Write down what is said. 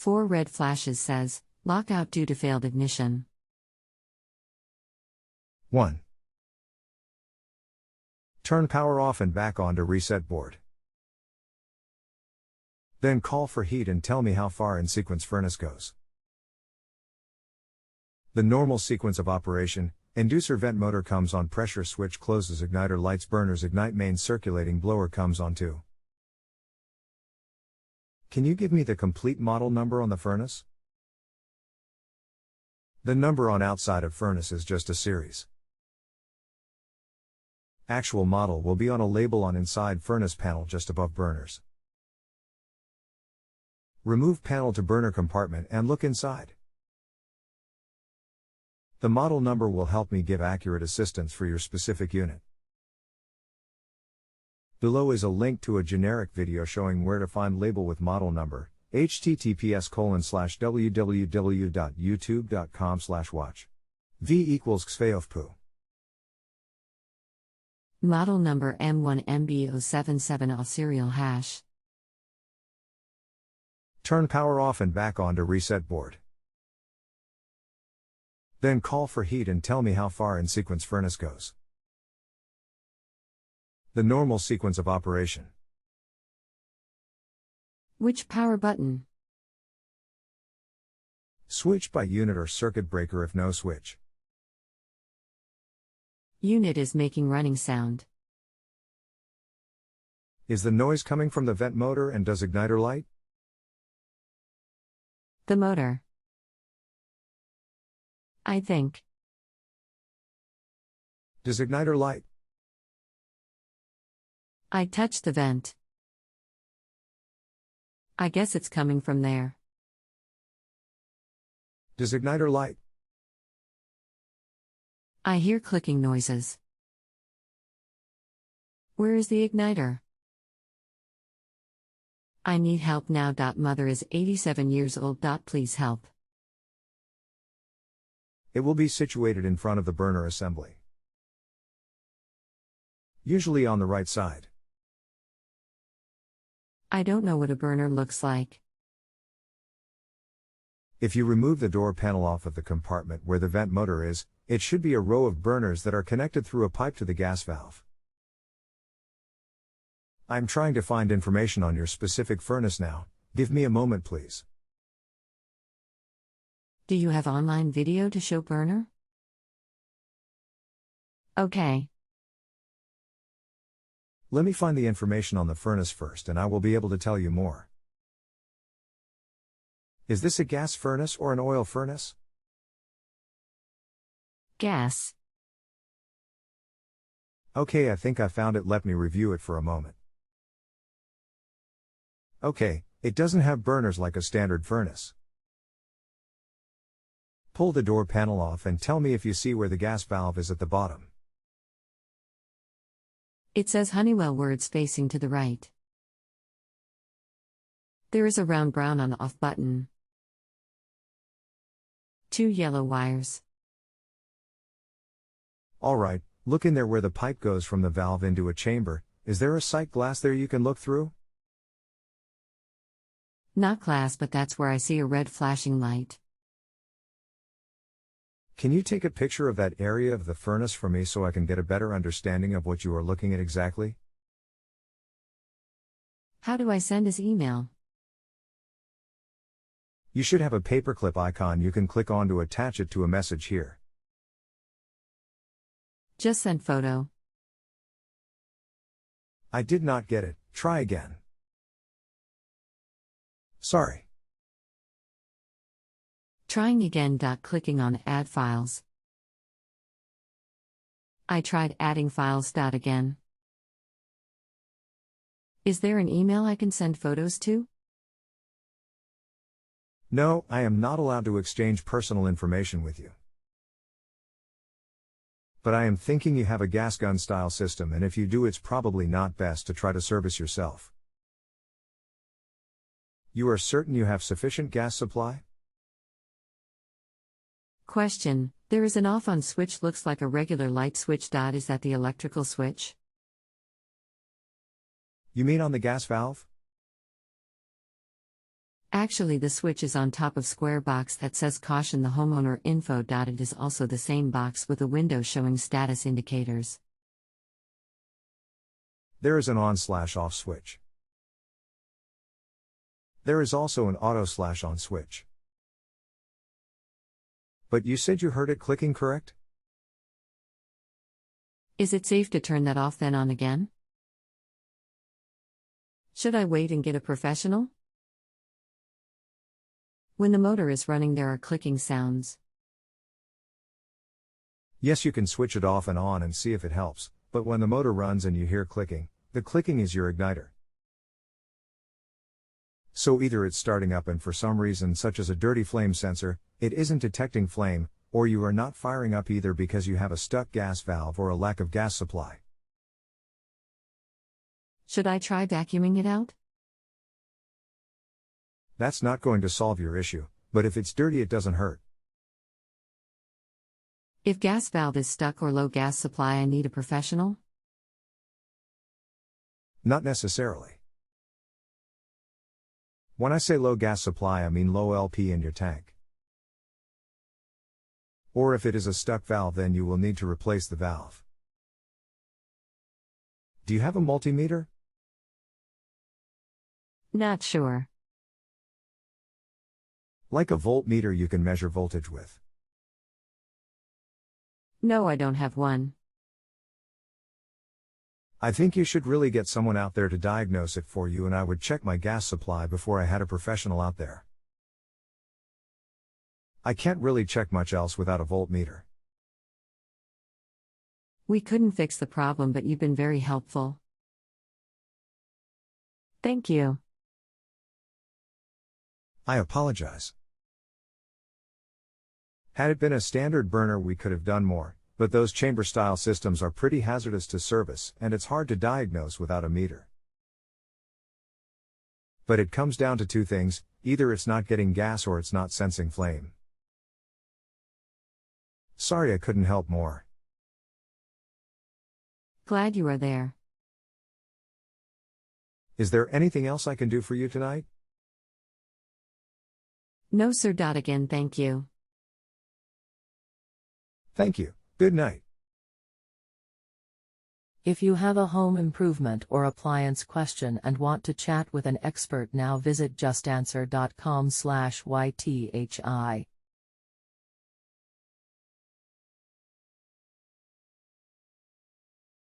4 red flashes says, lockout due to failed ignition. 1. Turn power off and back on to reset board. Then call for heat and tell me how far in sequence furnace goes. The normal sequence of operation: inducer vent motor comes on, pressure switch closes, igniter lights, burners ignite, main circulating blower comes on too. Can you give me the complete model number on the furnace? The number on outside of furnace is just a series. Actual model will be on a label on inside furnace panel just above burners. Remove panel to burner compartment and look inside. The model number will help me give accurate assistance for your specific unit. Below is a link to a generic video showing where to find label with model number, https://www.youtube.com/watch. V equals xfeofpu. Model number M1MB077 serial hash. Turn power off and back on to reset board. Then call for heat and tell me how far in sequence furnace goes. The normal sequence of operation. Which power button? Switch by unit or circuit breaker if no switch. Unit is making running sound. Is the noise coming from the vent motor and does igniter light? The motor. I think. Does igniter light? I touched the vent. I guess it's coming from there. Does igniter light? I hear clicking noises. Where is the igniter? I need help now. Mother is 87 years old. Please help. It will be situated in front of the burner assembly. Usually on the right side. I don't know what a burner looks like. If you remove the door panel off of the compartment where the vent motor is, it should be a row of burners that are connected through a pipe to the gas valve. I'm trying to find information on your specific furnace now. Give me a moment, please. Do you have online video to show burner? Okay. Let me find the information on the furnace first and I will be able to tell you more. Is this a gas furnace or an oil furnace? Gas. Okay, I think I found it. Let me review it for a moment. Okay, it doesn't have burners like a standard furnace. Pull the door panel off and tell me if you see where the gas valve is at the bottom. It says Honeywell words facing to the right. There is a round brown on the off button. 2 yellow wires. Alright, look in there where the pipe goes from the valve into a chamber. Is there a sight glass there you can look through? Not glass, but that's where I see a red flashing light. Can you take a picture of that area of the furnace for me so I can get a better understanding of what you are looking at exactly? How do I send his email? You should have a paperclip icon you can click on to attach it to a message here. Just sent photo. I did not get it. Try again. Sorry. Trying again. Clicking on Add Files. I tried adding files.again. Is there an email I can send photos to? No, I am not allowed to exchange personal information with you. But I am thinking you have a gas gun style system, and if you do, it's probably not best to try to service yourself. You are certain you have sufficient gas supply? Question: there is an off-on switch, looks like a regular light switch. Is that the electrical switch? You mean on the gas valve? Actually, the switch is on top of square box that says caution the homeowner info. It is also the same box with a window showing status indicators. There is an on/off switch. There is also an auto/on switch. But you said you heard it clicking, correct? Is it safe to turn that off then on again? Should I wait and get a professional? When the motor is running, there are clicking sounds. Yes, you can switch it off and on and see if it helps, but when the motor runs and you hear clicking, the clicking is your igniter. So either it's starting up and for some reason such as a dirty flame sensor, it isn't detecting flame, or you are not firing up either because you have a stuck gas valve or a lack of gas supply. Should I try vacuuming it out? That's not going to solve your issue, but if it's dirty it doesn't hurt. If gas valve is stuck or low gas supply, I need a professional? Not necessarily. When I say low gas supply, I mean low LP in your tank. Or if it is a stuck valve, then you will need to replace the valve. Do you have a multimeter? Not sure. Like a voltmeter you can measure voltage with. No, I don't have one. I think you should really get someone out there to diagnose it for you, and I would check my gas supply before I had a professional out there. I can't really check much else without a voltmeter. We couldn't fix the problem, but you've been very helpful. Thank you. I apologize. Had it been a standard burner, we could have done more, but those chamber-style systems are pretty hazardous to service, and it's hard to diagnose without a meter. But it comes down to two things: either it's not getting gas or it's not sensing flame. Sorry I couldn't help more. Glad you are there. Is there anything else I can do for you tonight? No, sir. Again, thank you. Thank you. Good night. If you have a home improvement or appliance question and want to chat with an expert now, visit JustAnswer.com/YTHI.